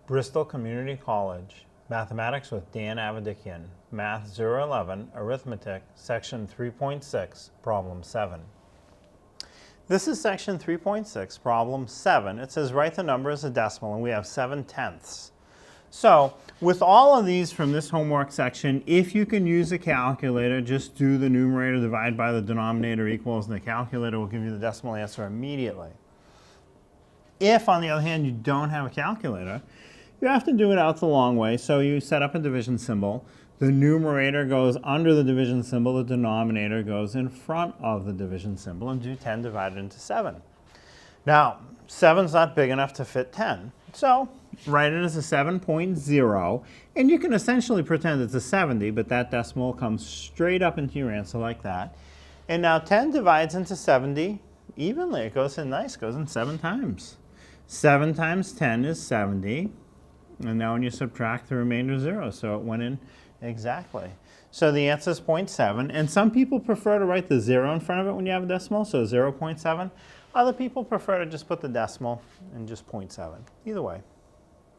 Bristol Community College, Mathematics with Dan Avedikian, Math 011, Arithmetic, Section 3.6, Problem 7. This is Section 3.6, Problem 7. It says write the number as a decimal, and we have 7/10. So, with all of these from this homework section, if you can use a calculator, just do the numerator divide by the denominator equals, and the calculator will give you the decimal answer immediately. If, on the other hand, you don't have a calculator, you have to do it out the long way. So you set up a division symbol. The numerator goes under the division symbol. The denominator goes in front of the division symbol, and do 10 divided into 7. Now, 7's not big enough to fit 10. So write it as a 7.0, and you can essentially pretend it's a 70, but that decimal comes straight up into your answer like that. And now 10 divides into 70 evenly. It goes in nice, goes in 7 times. 7 times 10 is 70. And now when you subtract, the remainder 0, so it went in exactly. So the answer is 0.7, and some people prefer to write the 0 in front of it when you have a decimal, so 0.7. Other people prefer to just put the decimal and just 0.7. Either way.